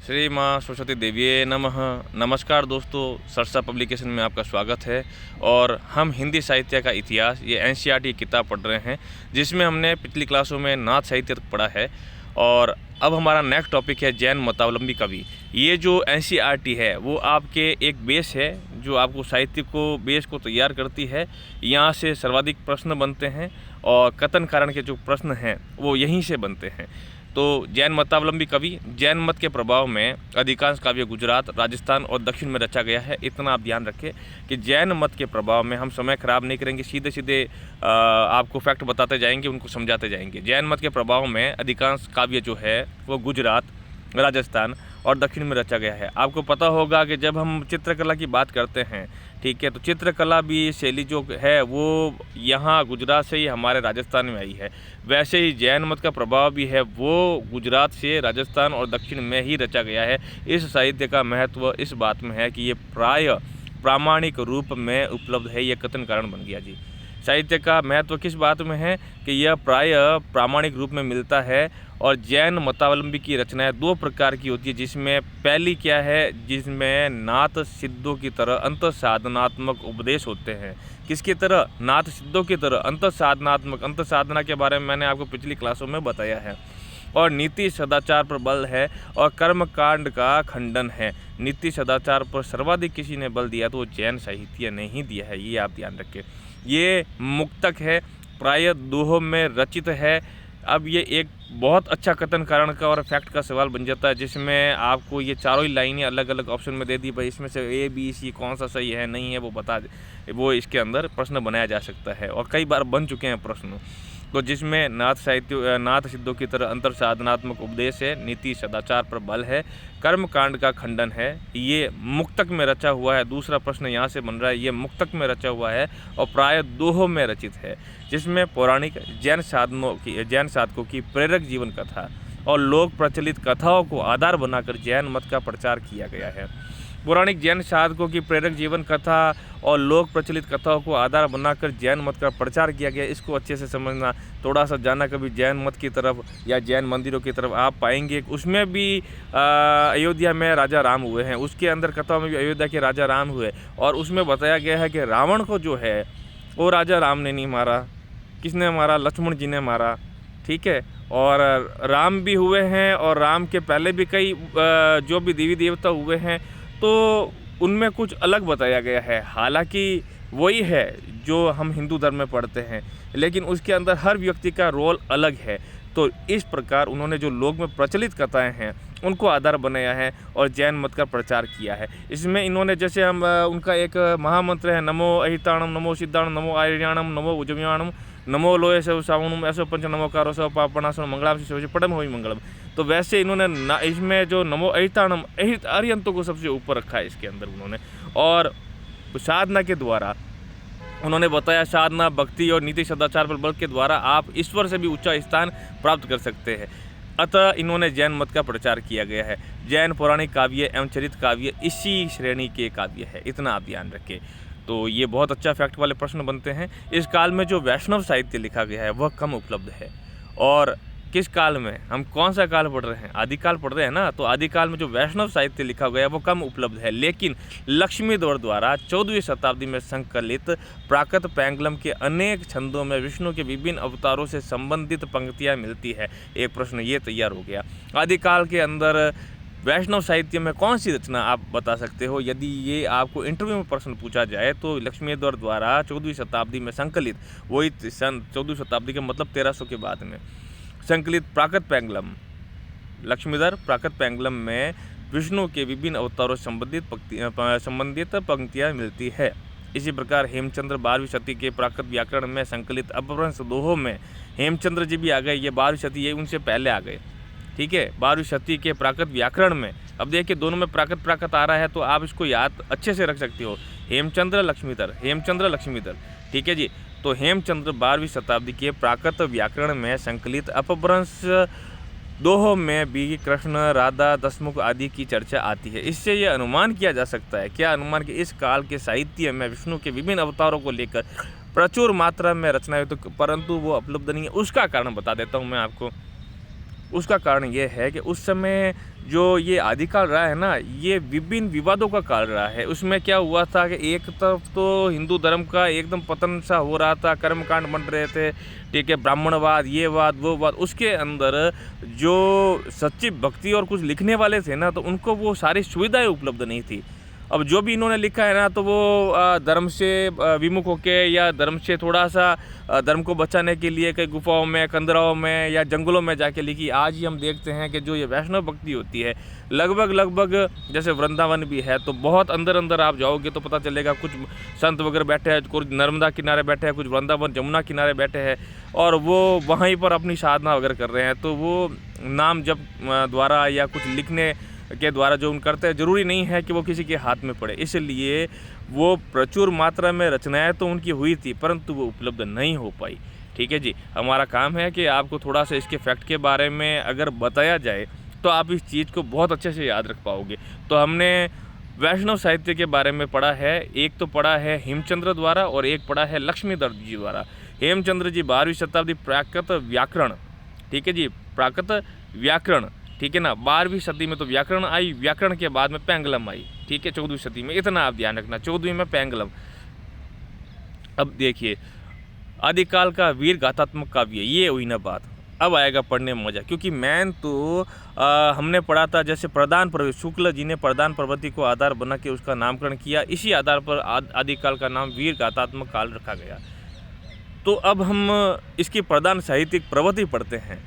श्री माँ सरस्वती देवीये नमः। नमस्कार दोस्तों, सरसा पब्लिकेशन में आपका स्वागत है। और हम हिंदी साहित्य का इतिहास ये एनसीईआरटी की किताब पढ़ रहे हैं, जिसमें हमने पिछली क्लासों में नाथ साहित्य तक पढ़ा है। और अब हमारा नेक्स्ट टॉपिक है जैन मतावलंबी कवि। ये जो एनसीईआरटी है वो आपके एक बेस है जो आपको साहित्य को बेस को तैयार करती है। यहाँ से सर्वाधिक प्रश्न बनते हैं और कथन कारण के जो प्रश्न हैं वो यहीं से बनते हैं। तो जैन मतावलंबी कवि, जैन मत के प्रभाव में अधिकांश काव्य गुजरात, राजस्थान और दक्षिण में रचा गया है। इतना आप ध्यान रखें कि जैन मत के प्रभाव में हम समय खराब नहीं करेंगे, सीधे सीधे आपको फैक्ट बताते जाएंगे, उनको समझाते जाएंगे। जैन मत के प्रभाव में अधिकांश काव्य जो है वो गुजरात, राजस्थान और दक्षिण में रचा गया है। आपको पता होगा कि जब हम चित्रकला की बात करते हैं, ठीक है, तो चित्रकला भी शैली जो है वो यहाँ गुजरात से ही हमारे राजस्थान में आई है। वैसे ही जैन मत का प्रभाव भी है वो गुजरात से राजस्थान और दक्षिण में ही रचा गया है। इस साहित्य का महत्व इस बात में है कि ये प्राय प्रामाणिक रूप में उपलब्ध है। ये कथन कारण बन गया जी। साहित्य का महत्व किस बात में है कि यह प्राय प्रामाणिक रूप में मिलता है। और जैन मतावलंबी की रचनाएं दो प्रकार की होती है, जिसमें पहली क्या है, जिसमें नाथ सिद्धों की तरह अंतर साधनात्मक उपदेश होते हैं। किसकी तरह? नाथ सिद्धों की तरह अंतर साधनात्मक। अंतर साधना के बारे में मैंने आपको पिछली क्लासों में बताया है। और नीति सदाचार पर बल है और कर्मकांड का खंडन है। नीति सदाचार पर सर्वाधिक किसी ने बल दिया तो वो जैन साहित्य ने ही दिया है, ये आप ध्यान रखें। ये मुक्तक है, प्राय दोहों में रचित है। अब ये एक बहुत अच्छा कथन कारण का और फैक्ट का सवाल बन जाता है, जिसमें आपको ये चारों ही लाइनें अलग अलग ऑप्शन में दे दी, भाई इसमें से ए बी सी कौन सा सही है नहीं है वो बता दे। वो इसके अंदर प्रश्न बनाया जा सकता है और कई बार बन चुके हैं प्रश्न। तो जिसमें नाथ सिद्धों की तरह अंतर साधनात्मक उपदेश है, नीति सदाचार पर बल है, कर्मकांड का खंडन है, ये मुक्तक में रचा हुआ है। दूसरा प्रश्न यहाँ से बन रहा है, ये मुक्तक में रचा हुआ है और प्राय दोहों में रचित है, जिसमें पौराणिक जैन साधकों की प्रेरक जीवन कथा और लोक प्रचलित कथाओं को आधार बनाकर जैन मत का प्रचार किया गया है। पौराणिक जैन साधकों की प्रेरक जीवन कथा और लोक प्रचलित कथाओं को आधार बनाकर जैन मत का प्रचार किया गया। इसको अच्छे से समझना, थोड़ा सा जाना कभी जैन मत की तरफ या जैन मंदिरों की तरफ आप पाएंगे। उसमें भी अयोध्या में राजा राम हुए हैं, उसके अंदर कथाओं में भी अयोध्या के राजा राम हुए और उसमें बताया गया है कि रावण को जो है वो राजा राम ने नहीं मारा। किसने मारा? लक्ष्मण जी ने मारा, ठीक है। और राम भी हुए हैं और राम के पहले भी कई जो भी देवी देवता हुए हैं, तो उनमें कुछ अलग बताया गया है। हालांकि वही है जो हम हिंदू धर्म में पढ़ते हैं, लेकिन उसके अंदर हर व्यक्ति का रोल अलग है। तो इस प्रकार उन्होंने जो लोक में प्रचलित कथाएं हैं उनको आधार बनाया है और जैन मत का प्रचार किया है। इसमें इन्होंने जैसे हम उनका एक महामंत्र है, नमो अहिताणम, नमो सिद्धाणम, नमो आर्याणम, नमो उजव्याणम, नमो लोय से सावनुम, ऐसो पंच नमो कारो सो पापणासो मंगलाम से पड़म हो मंगलम। तो वैसे इन्होंने इसमें जो नमो अहिताणम आर्यंतों को सबसे ऊपर रखा है इसके अंदर उन्होंने। और साधना के द्वारा उन्होंने बताया, साधना, भक्ति और नीति सदाचार पर बल के द्वारा आप ईश्वर से भी ऊंचा स्थान प्राप्त कर सकते हैं। अतः इन्होंने जैन मत का प्रचार किया गया है। जैन पौराणिक काव्य एवं चरित काव्य इसी श्रेणी के काव्य है, इतना आप ध्यान रखें। तो ये बहुत अच्छा फैक्ट वाले प्रश्न बनते हैं। इस काल में जो वैष्णव साहित्य लिखा गया है वह कम उपलब्ध है। और किस काल में, हम कौन सा काल पढ़ रहे हैं? आदिकाल पढ़ रहे हैं ना। तो आदिकाल में जो वैष्णव साहित्य लिखा गया है वो कम उपलब्ध है। लेकिन लक्ष्मीधर द्वारा 14वीं शताब्दी में संकलित प्राकृत पैंगलम के अनेक छंदों में विष्णु के विभिन्न अवतारों से संबंधित पंक्तियाँ मिलती है। एक प्रश्न ये तैयार हो गया, आदिकाल के अंदर वैष्णव साहित्य में कौन सी रचना आप बता सकते हो? यदि ये आपको इंटरव्यू में प्रश्न पूछा जाए तो लक्ष्मीधर द्वारा 14वीं शताब्दी में संकलित, वही सन 14वीं शताब्दी के मतलब 1300 के बाद में संकलित प्राकृत पैंगलम, लक्ष्मीधर प्राकृत पैंगलम में विष्णु के विभिन्न अवतारों से संबंधित पंक्तियाँ मिलती है। इसी प्रकार हेमचंद्र 12वीं शती के प्राकृत व्याकरण में संकलित अपभ्रंश दोहों में हेमचंद्र जी भी आ गए। ये 12वीं शती, ये उनसे पहले आ गए, ठीक है। 12वीं शती के प्राकृत व्याकरण में, अब देखिए दोनों में प्राकृत आ रहा है तो आप इसको याद अच्छे से रख सकते हो, हेमचंद्र लक्ष्मीधर, ठीक है जी। तो हेमचंद्र 12वीं शताब्दी के प्राकृत व्याकरण में संकलित अपभ्रंश दोहों में भी कृष्ण, राधा, दशमुख आदि की चर्चा आती है। इससे यह अनुमान किया जा सकता है, क्या अनुमान, कि इस काल के साहित्य में विष्णु के विभिन्न अवतारों को लेकर प्रचुर मात्रा में रचनाएं, तो परंतु वो उपलब्ध नहीं है। उसका कारण बता देता हूँ मैं आपको। उसका कारण ये है कि उस समय जो ये आदिकाल रहा है ना, ये विभिन्न विवादों का काल रहा है। उसमें क्या हुआ था कि एक तरफ तो हिंदू धर्म का एकदम पतन सा हो रहा था, कर्मकांड बन रहे थे, ठीक है, ब्राह्मणवाद, ये वाद वो वाद। उसके अंदर जो सच्ची भक्ति और कुछ लिखने वाले थे ना, तो उनको वो सारी सुविधाएं उपलब्ध नहीं थी। अब जो भी इन्होंने लिखा है ना, तो वो धर्म से विमुख होके या धर्म से थोड़ा सा धर्म को बचाने के लिए कई गुफाओं में, कंदराओं में या जंगलों में जाके लिखी। आज ही हम देखते हैं कि जो ये वैष्णव भक्ति होती है, लगभग जैसे वृंदावन भी है, तो बहुत अंदर आप जाओगे तो पता चलेगा कुछ संत वगैरह बैठे हैं, कुछ नर्मदा किनारे बैठे हैं, कुछ वृंदावन जमुना किनारे बैठे हैं, और वो वहीं पर अपनी साधना वगैरह कर रहे हैं। तो वो नाम जप द्वारा या कुछ लिखने के द्वारा जो उन करते हैं, ज़रूरी नहीं है कि वो किसी के हाथ में पड़े। इसलिए वो प्रचुर मात्रा में रचनाएं तो उनकी हुई थी, परंतु वो उपलब्ध नहीं हो पाई। ठीक है जी, हमारा काम है कि आपको थोड़ा सा इसके फैक्ट के बारे में अगर बताया जाए तो आप इस चीज़ को बहुत अच्छे से याद रख पाओगे। तो हमने वैष्णव साहित्य के बारे में पढ़ा है, एक तो पढ़ा है हेमचंद्र द्वारा और एक पढ़ा है लक्ष्मीधर जी द्वारा। हेमचंद्र जी 12वीं शताब्दी प्राकृत व्याकरण, ठीक है जी, प्राकृत व्याकरण, ठीक है ना। 12वीं सदी में तो व्याकरण आई, व्याकरण के बाद में पेंगलम आई, ठीक है, 14वीं सदी में। इतना आप ध्यान रखना, 14वीं में पेंगलम। अब देखिए, आदिकाल का वीर गाथात्मक काव्य, ये हुई ना बात। अब आएगा पढ़ने में मजा, क्योंकि मैन तो हमने पढ़ा था जैसे प्रधान प्रवृत्ति, शुक्ल जी ने प्रधान प्रवृत्ति को आधार बना के उसका नामकरण किया, इसी आधार पर आदिकाल का नाम वीर गाथात्मक काल रखा गया। तो अब हम इसकी प्रधान साहित्यिक प्रवृत्ति पढ़ते हैं,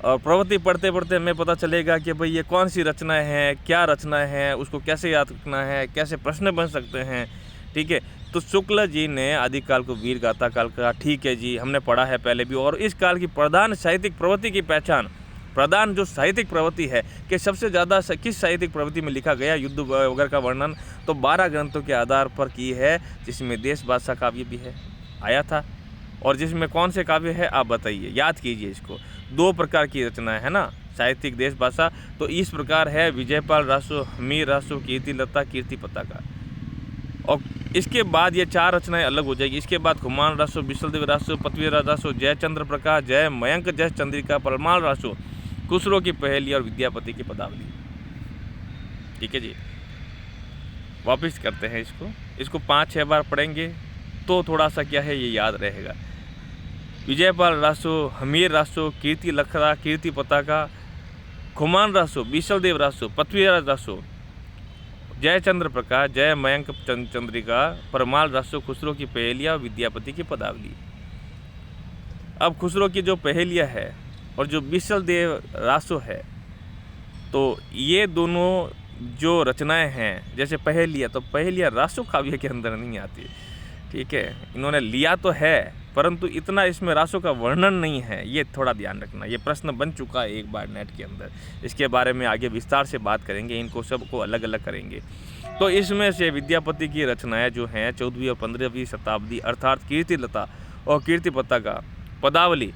और प्रवृत्ति पढ़ते पढ़ते हमें पता चलेगा कि भाई ये कौन सी रचनाएं हैं, क्या रचनाएं हैं, उसको कैसे याद रखना है, कैसे प्रश्न बन सकते हैं, ठीक है। तो शुक्ल जी ने आदिकाल को वीर गाथा काल कहा, ठीक है जी, हमने पढ़ा है पहले भी। और इस काल की प्रधान साहित्यिक प्रवृत्ति की पहचान, प्रधान जो साहित्यिक प्रवृत्ति है कि सबसे ज़्यादा किस साहित्यिक प्रवृत्ति में लिखा गया युद्ध वगैरह का वर्णन, तो 12 ग्रंथों के आधार पर की है, जिसमें देश भाषा काव्य भी है, आया था। और जिसमें कौन से काव्य है आप बताइए, याद कीजिए इसको। 2 प्रकार की रचना है ना, साहित्यिक देश भाषा। तो इस प्रकार है विजयपाल रासो, हमीर रासो, कीर्ति लता, कीर्ति पताका। और इसके बाद ये 4 रचनाएं अलग हो जाएगी। इसके बाद खुमान रासो, बिशलदेव रासो, पृथ्वीराज रासो, जयचंद्र प्रकाश, जय मयंक, जय चंद्रिका, परमाल रासो, खुसरो की पहेली और विद्यापति की पदावली। ठीक है जी, वापिस करते हैं इसको 5-6 बार पढ़ेंगे तो थोड़ा सा क्या है ये याद रहेगा। विजयपाल रासो, हमीर रासो, कीर्ति लखरा, कीर्ति पताका, खुमान रासो, बिशलदेव रासो, पृथ्वीराज रासो, जयचंद्र प्रकाश, जय मयंक चंद्रिका, परमाल रासो, खुसरो की पहेलिया, विद्यापति की पदावली। अब खुसरो की जो पहेलिया है और जो बिशलदेव रासो है, तो ये दोनों जो रचनाएं हैं, जैसे पहेलिया, तो पहेलिया रासो काव्य के अंदर नहीं आती, ठीक है। इन्होंने लिया तो है, परंतु इतना इसमें रासों का वर्णन नहीं है, ये थोड़ा ध्यान रखना। ये प्रश्न बन चुका है एक बार नेट के अंदर, इसके बारे में आगे विस्तार से बात करेंगे, इनको सबको अलग अलग करेंगे। तो इसमें से विद्यापति की रचनाएं जो हैं 14वीं और 15वीं शताब्दी, अर्थात कीर्ति लता और कीर्ति पताका, पदावली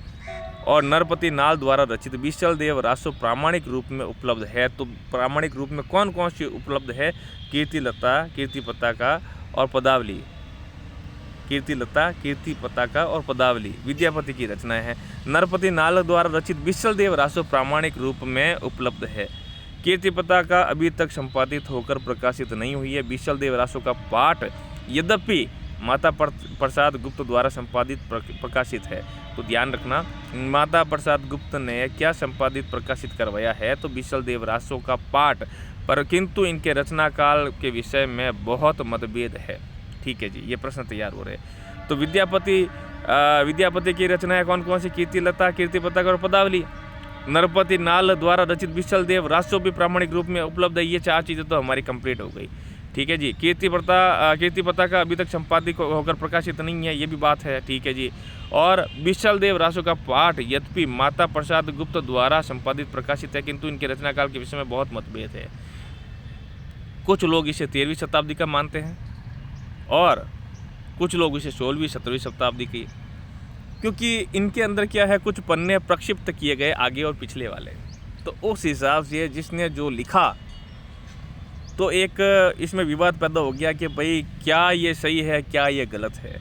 और नरपति नाल द्वारा रचित बिशलदेव रासो प्रामाणिक रूप में उपलब्ध है। तो प्रामाणिक रूप में कौन कौन सी उपलब्ध है? कीर्ति लता, कीर्ति पताका और पदावली। कीर्ति लता, कीर्ति पताका और पदावली विद्यापति की रचनाएं हैं। नरपति नाल द्वारा रचित बिशलदेव रासो प्रामाणिक रूप में उपलब्ध है। कीर्ति पताका अभी तक संपादित होकर प्रकाशित नहीं हुई है। बिशलदेव रासो का पाठ यद्यपि माता प्रसाद गुप्त द्वारा संपादित प्रकाशित है। तो ध्यान रखना, माता प्रसाद गुप्त ने क्या संपादित प्रकाशित करवाया है? तो बिशलदेव रासो का पाठ, पर किंतु इनके रचना काल के विषय में बहुत मतभेद है। ठीक है जी, ये प्रश्न तैयार हो रहे हैं। तो विद्यापति की रचनाएं कौन कौन सी? कीर्ति लता, कीर्ति पताका और पदावली। नरपति नाल द्वारा रचित बिशलदेव रासो भी प्रामाणिक रूप में उपलब्ध है। ये 4 चीज़ें तो हमारी कंप्लीट हो गई। ठीक है जी। कीर्ति पताका अभी तक संपादित होकर प्रकाशित नहीं है, ये भी बात है। ठीक है जी। और बिशलदेव रासो का पाठ यद्यपि माता प्रसाद गुप्त द्वारा संपादित प्रकाशित है, किंतु इनके रचना काल के विषय में बहुत मतभेद है। कुछ लोग इसे 13वीं शताब्दी का मानते हैं और कुछ लोग इसे 16वीं 17वीं शताब्दी की, क्योंकि इनके अंदर क्या है, कुछ पन्ने प्रक्षिप्त किए गए आगे और पिछले वाले। तो उस हिसाब से जिसने जो लिखा, तो एक इसमें विवाद पैदा हो गया कि भाई क्या ये सही है, क्या ये गलत है।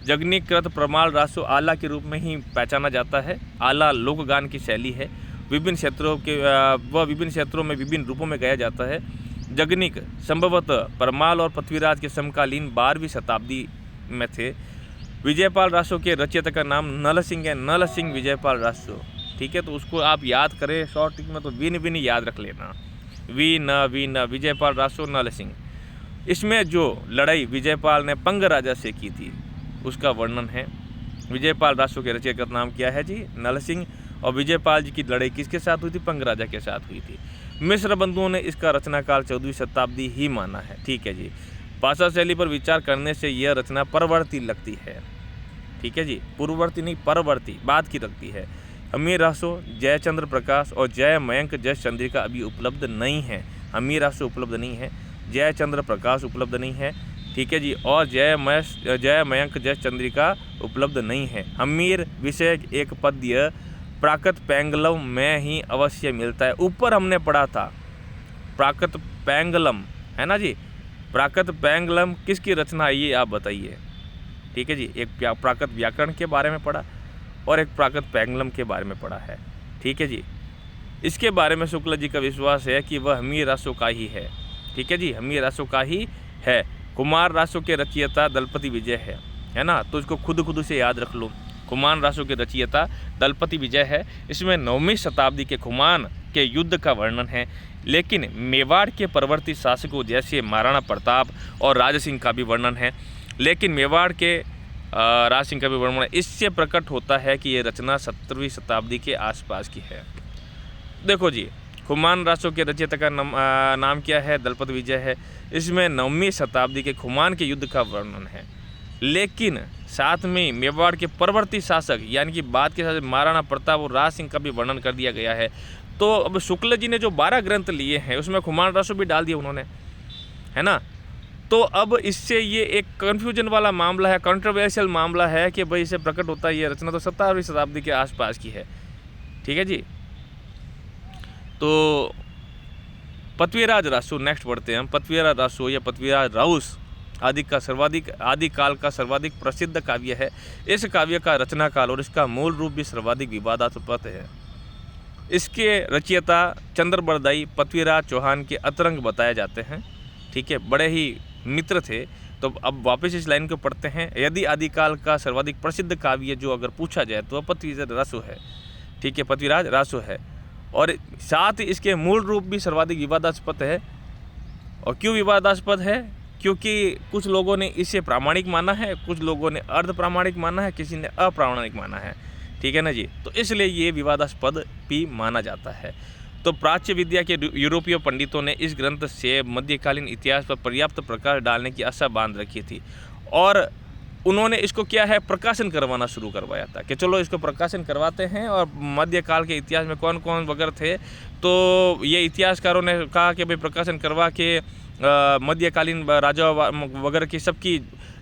जगनीकृत प्रमाल रासो आला के रूप में ही पहचाना जाता है। आला लोकगान की शैली है विभिन्न क्षेत्रों में विभिन्न रूपों में गाया जाता है। जगनिक संभवतः परमाल और पृथ्वीराज के समकालीन 12वीं शताब्दी में थे। विजयपाल रासो के रचयिता का नाम नल सिंह है, नल सिंह विजयपाल रासो। ठीक है, तो उसको आप याद करें शॉर्ट ट्रिक में, तो विन याद रख लेना, वी न विजयपाल रासो नल सिंह। इसमें जो लड़ाई विजयपाल ने पंग राजा से की थी उसका वर्णन है। विजयपाल रासो के रचयिता का नाम क्या है जी? नल सिंह। और विजयपाल जी की लड़ाई किसके साथ हुई थी? पंग राजा के साथ हुई थी। मिस्र बंधुओं ने इसका रचनाकाल 14वीं शताब्दी ही माना है। ठीक है जी। भाषा शैली पर विचार करने से यह रचना परवर्ती लगती है। ठीक है जी, पूर्ववर्ती नहीं, परवर्ती, बाद की लगती है। हमीर रासो, जयचंद्र प्रकाश और जय मयंक जय चंद्रिका अभी उपलब्ध नहीं है। हमीर रासो उपलब्ध नहीं है, जयचंद्र प्रकाश उपलब्ध नहीं है। ठीक है जी, और जय मयंक जय चंद्रिका उपलब्ध नहीं है। हमीर विषय एक पद्य प्राकृत पैंगलम में ही अवश्य मिलता है। ऊपर हमने पढ़ा था प्राकृत पैंगलम, है ना जी। प्राकृत पैंगलम किसकी रचना है ये आप बताइए। ठीक है जी, एक प्राकृत व्याकरण के बारे में पढ़ा और एक प्राकृत पैंगलम के बारे में पढ़ा है। ठीक है जी, इसके बारे में शुक्ल जी का विश्वास है कि वह हमीर रासो का ही है। ठीक है जी, हमीर रासो का ही है। कुमार रासो के रचयिता दलपति विजय है ना, तो इसको खुद से याद रख लो। खुमान रासो के रचयिता दलपति विजय है। इसमें 9वीं शताब्दी के खुमान के युद्ध का वर्णन है, लेकिन मेवाड़ के परवर्ती शासकों जैसे महाराणा प्रताप और राज सिंह का भी वर्णन है। लेकिन मेवाड़ के राज सिंह का भी वर्णन है। इससे प्रकट होता है कि ये रचना 17वीं शताब्दी के आसपास की है। देखो जी, खुमान रासो के रचयिता का नाम क्या है? दलपति विजय है। इसमें 9वीं शताब्दी के खुमान के युद्ध का वर्णन है, लेकिन साथ में मेवाड़ के परवर्ती शासक यानी कि बाद के शासक महाराणा प्रताप और राज सिंह का भी वर्णन कर दिया गया है। तो अब शुक्ल जी ने जो 12 ग्रंथ लिए हैं उसमें खुमान रासो भी डाल दिया उन्होंने, है ना। तो अब इससे ये एक कन्फ्यूजन वाला मामला है, कंट्रोवर्शियल मामला है कि भाई इससे प्रकट होता है ये रचना तो 17वीं शताब्दी के आसपास की है। ठीक है जी। तो पृथ्वीराज रासो, नेक्स्ट बढ़ते हैं हम। पृथ्वीराज रासो या पृथ्वीराज राउस आदिकाल का सर्वाधिक प्रसिद्ध काव्य है। इस काव्य का रचना काल और इसका मूल रूप भी सर्वाधिक विवादास्पद है। इसके रचयिता चंद्रबरदाई पृथ्वीराज चौहान के अतरंग बताए जाते हैं। ठीक है, बड़े ही मित्र थे। तो अब वापस इस लाइन को पढ़ते हैं। यदि आदिकाल का सर्वाधिक प्रसिद्ध काव्य जो अगर पूछा जाए तो पृथ्वीराज रासो है। ठीक है, पृथ्वीराज रासो है। और साथ ही इसके मूल रूप भी सर्वाधिक विवादास्पद है। और क्यों विवादास्पद है? क्योंकि कुछ लोगों ने इसे प्रामाणिक माना है, कुछ लोगों ने अर्ध प्रामाणिक माना है, किसी ने अप्रामाणिक माना है। ठीक है ना जी, तो इसलिए ये विवादास्पद भी माना जाता है। तो प्राच्य विद्या के यूरोपीय पंडितों ने इस ग्रंथ से मध्यकालीन इतिहास पर पर्याप्त प्रकाश डालने की आशा बांध रखी थी और उन्होंने इसको क्या है प्रकाशन करवाना शुरू करवाया था कि चलो इसको प्रकाशन करवाते हैं। और मध्यकाल के इतिहास में कौन कौन वगैरह थे, तो ये इतिहासकारों ने कहा कि भाई प्रकाशन करवा के मध्यकालीन राजा वगैरह की सबकी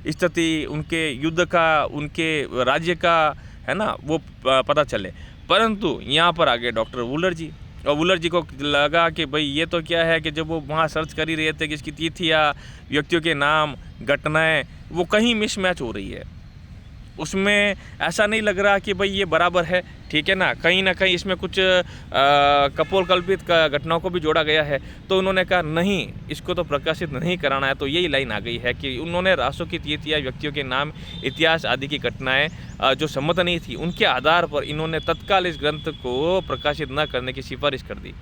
स्थिति, उनके युद्ध का, उनके राज्य का, है ना, वो पता चले। परंतु यहाँ पर आ गए डॉक्टर वुलर जी, और वुलर जी को लगा कि भाई ये तो क्या है कि जब वो वहाँ सर्च कर ही रहे थे कि इसकी तिथियाँ, व्यक्तियों के नाम, घटनाएं वो कहीं मिसमैच हो रही है, उसमें ऐसा नहीं लग रहा कि भाई ये बराबर है। ठीक है ना कहीं इसमें कुछ कपोल कल्पित घटनाओं को भी जोड़ा गया है। तो उन्होंने कहा नहीं, इसको तो प्रकाशित नहीं कराना है। तो यही लाइन आ गई है कि उन्होंने रासो की तिथियाँ, व्यक्तियों के नाम, इतिहास आदि की घटनाएं जो सम्मत नहीं थी उनके आधार पर इन्होंने तत्काल इस ग्रंथ को प्रकाशित न करने की सिफारिश कर दी।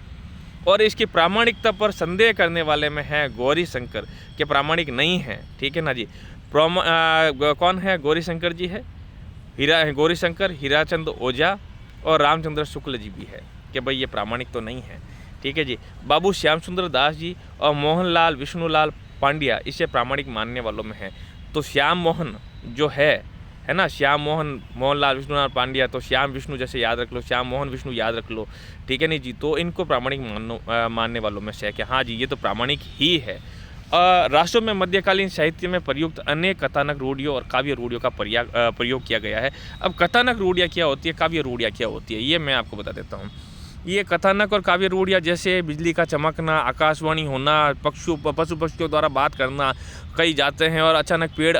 और इसकी प्रामाणिकता पर संदेह करने वाले में है गौरी शंकर के प्रामाणिक नहीं है। ठीक है ना जी। कौन है? गौरी शंकर जी है, गौरी शंकर, हीराचंद ओझा और रामचंद्र शुक्ल जी भी है कि भाई ये प्रामाणिक तो नहीं है। ठीक है जी। बाबू श्याम सुंदर दास जी और मोहनलाल विष्णुलाल पांड्या इसे प्रामाणिक मानने वालों में है। तो श्याम मोहन जो है ना, श्याम मोहनलाल विष्णुलाल पांड्या, तो श्याम विष्णु जैसे याद रख लो, श्याम मोहन विष्णु याद रख लो। ठीक है नहीं जी। तो इनको प्रामाणिक मानने वालों में से है कि हाँ जी ये तो प्रामाणिक ही है। रासो में मध्यकालीन साहित्य में प्रयुक्त अनेक कथानक रूढ़ियों और काव्य रूढ़ियों का प्रयोग किया गया है। अब कथानक रूढ़ियाँ क्या होती है, काव्य रूढ़ियाँ क्या होती है, ये मैं आपको बता देता हूँ। ये कथानक और काव्य रूढ़ियाँ जैसे बिजली का चमकना, आकाशवाणी होना, पशु पक्षियों द्वारा बात करना, कई जाते हैं और अचानक पेड़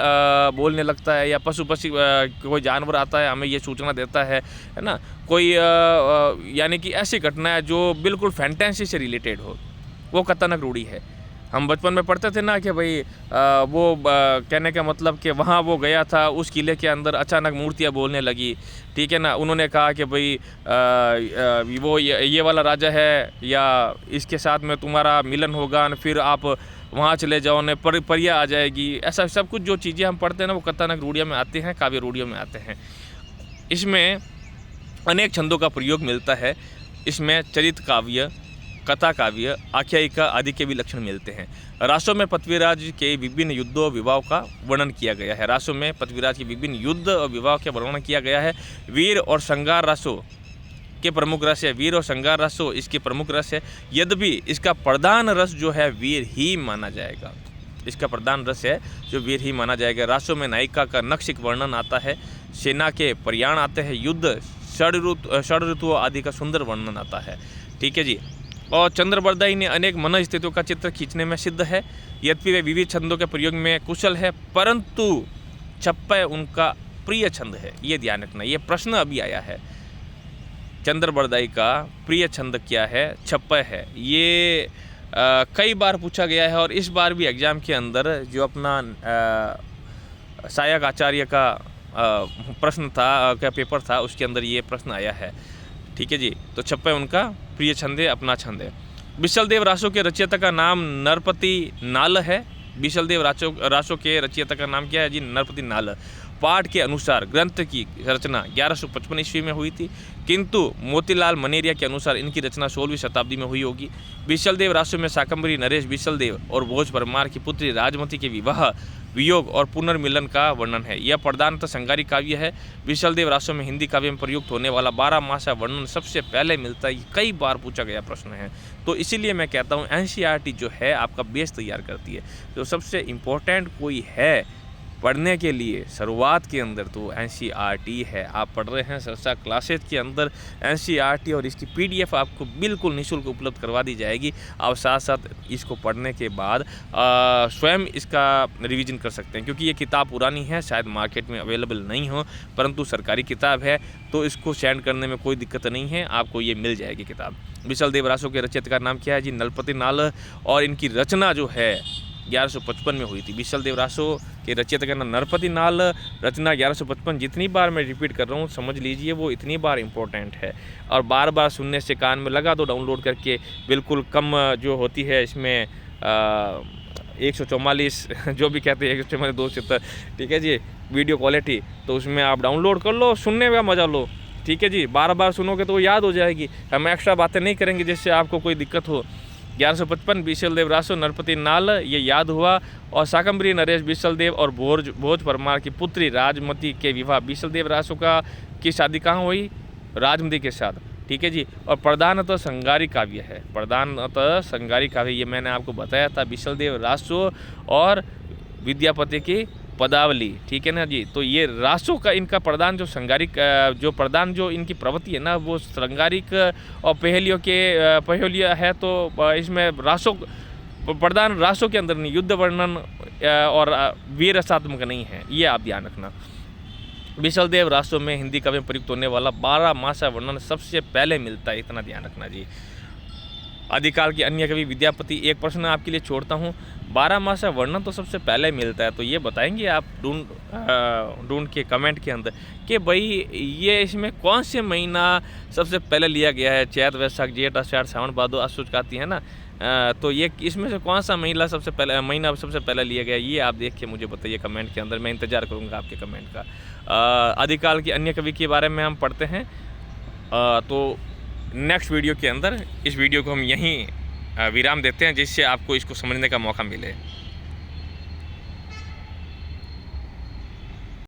बोलने लगता है, या पशु पक्षी कोई जानवर आता है हमें ये सूचना देता है ना, कोई यानी कि ऐसी घटनाएं जो बिल्कुल फैंटेसी से रिलेटेड हो, वो कथानक रूढ़ी है। हम बचपन में पढ़ते थे ना कि भाई कहने का मतलब कि वहाँ वो गया था, उस किले के अंदर अचानक मूर्तियाँ बोलने लगी, ठीक है ना। उन्होंने कहा कि भाई वो ये वाला राजा है, या इसके साथ में तुम्हारा मिलन होगा, फिर आप वहाँ चले जाओ ने परियाँ आ जाएगी। ऐसा सब कुछ जो चीज़ें हम पढ़ते हैं ना, वो कथानक रूढ़ियों में आते हैं, काव्य रूढ़ियों में आते हैं। इसमें अनेक छंदों का प्रयोग मिलता है। इसमें चरित काव्य, कथा काव्य, आख्यायिका आदि के भी लक्षण मिलते हैं। रासों में पृथ्वीराज के विभिन्न युद्धों और विवाहों का वर्णन किया गया है। रासों में पृथ्वीराज के विभिन्न युद्ध और विवाह का वर्णन किया गया है। वीर और श्रृंगार रासों के प्रमुख रस है, वीर और श्रृंगार रासों इसके प्रमुख रस है। यद्यपि इसका प्रधान रस जो है वीर ही माना जाएगा, इसका प्रधान रस है जो वीर ही माना जाएगा। रासों में नायिका का नक्शिक वर्णन आता है, सेना के प्रयाण आते हैं, युद्ध षड ऋतुओं आदि का सुंदर वर्णन आता है, ठीक है जी। और चंद्रबरदाई ने अनेक मन स्थितियों का चित्र खींचने में सिद्ध है। यद्यपि वे विविध छंदों के प्रयोग में कुशल है, परंतु छप्पय उनका प्रिय छंद है। ये ध्यान रखना, ये प्रश्न अभी आया है। चंद्रबरदाई का प्रिय छंद क्या है? छप्पय है। ये कई बार पूछा गया है, और इस बार भी एग्जाम के अंदर जो अपना सहायक आचार्य का प्रश्न था, क्या पेपर था, उसके अंदर ये प्रश्न आया है, ठीक है जी। तो छप्पय उनका प्रिय छंद है, अपना छंद है। बिशलदेव रासों के रचयिता का नाम नरपति नाल है। बिशलदेव रासों के रचयिता का नाम क्या है जी? नरपति नाल। पाठ के अनुसार ग्रंथ की रचना 1155 ईस्वी में हुई थी, किंतु मोतीलाल मनेरिया के अनुसार इनकी रचना 16वीं शताब्दी में हुई होगी। बिशलदेव रासों में शाकंभरी नरेश बिशलदेव और भोज परमार की पुत्री राजमती के विवाह, वियोग और पुनर्मिलन का वर्णन है। यह प्रधानतः श्रृंगारी काव्य है। बिशलदेव रासों में हिंदी काव्य में प्रयुक्त होने वाला 12 मासा वर्णन सबसे पहले मिलता है। कई बार पूछा गया प्रश्न है, तो इसीलिए मैं कहता हूँ एनसीईआरटी जो है आपका बेस तैयार करती है। तो सबसे इम्पोर्टेंट कोई है पढ़ने के लिए शुरुआत के अंदर तो एनसीईआरटी है। आप पढ़ रहे हैं सरसा क्लासेज के अंदर एनसीईआरटी, और इसकी पीडीएफ आपको बिल्कुल निःशुल्क उपलब्ध करवा दी जाएगी। आप साथ साथ इसको पढ़ने के बाद स्वयं इसका रिवीजन कर सकते हैं, क्योंकि ये किताब पुरानी है, शायद मार्केट में अवेलेबल नहीं हो, परंतु सरकारी किताब है, तो इसको सेंड करने में कोई दिक्कत नहीं है, आपको ये मिल जाएगी किताब। बिशलदेव रासों के रचयिता का नाम क्या है जी? नरपति नाल। और इनकी रचना जो है 1155 में हुई थी। बिशलदेव रासों के रचयिता का नाम नरपति नाल, रचना 1155। जितनी बार मैं रिपीट कर रहा हूँ समझ लीजिए, वो इतनी बार इम्पोर्टेंट है, और बार बार सुनने से कान में लगा दो डाउनलोड करके। बिल्कुल कम जो होती है इसमें 144 जो भी कहते हैं 144 270, ठीक है जी, वीडियो क्वालिटी, तो उसमें आप डाउनलोड कर लो, सुनने का मज़ा लो, ठीक है जी। बार बार सुनोगे तो वो याद हो जाएगी। हम एक्स्ट्रा बातें नहीं करेंगे जिससे आपको कोई दिक्कत हो। 1155 बिशलदेव रासो नरपति नाल, ये याद हुआ। और शाकंभरी नरेश बिशलदेव और भोज परमार की पुत्री राजमती के विवाह। बिशलदेव रासो की शादी कहाँ हुई? राजमती के साथ, ठीक है जी। और प्रधानतः श्रृंगारी काव्य है, प्रधानतः श्रृंगारी काव्य, ये मैंने आपको बताया था। बिशलदेव रासो और विद्यापति की पदावली, ठीक है ना जी। तो ये रासों का इनका प्रधान जो श्रृंगारिक जो इनकी प्रवृत्ति है ना, वो श्रृंगारिक और पहेलिया है। तो इसमें रासों प्रधान रासों के अंदर नहीं, युद्ध वर्णन और वीर रसात्मक नहीं है, ये आप ध्यान रखना। बिशलदेव रासों में हिंदी काव्य में प्रयुक्त होने वाला 12 मासा वर्णन सबसे पहले मिलता है, इतना ध्यान रखना जी। आदिकाल के अन्य कवि विद्यापति। एक प्रश्न आपके लिए छोड़ता हूँ, 12 मासा वर्णन तो सबसे पहले मिलता है, तो ये बताएंगे आप ढूंढ के कमेंट के अंदर कि भाई ये इसमें कौन से महीना सबसे पहले लिया गया है? चैत, वैशाख, जेठ, आषाढ़, सावन, भादो, आश्विन, कार्तिक है ना। तो ये इसमें से कौन सा महीना सबसे पहले लिया गया, ये आप देख के मुझे बताइए कमेंट के अंदर। मैं इंतज़ार करूँगा आपके कमेंट का। आदिकाल के अन्य कवि के बारे में हम पढ़ते हैं, तो नेक्स्ट वीडियो के अंदर इस वीडियो को हम यहीं विराम देते हैं, जिससे आपको इसको समझने का मौका मिले।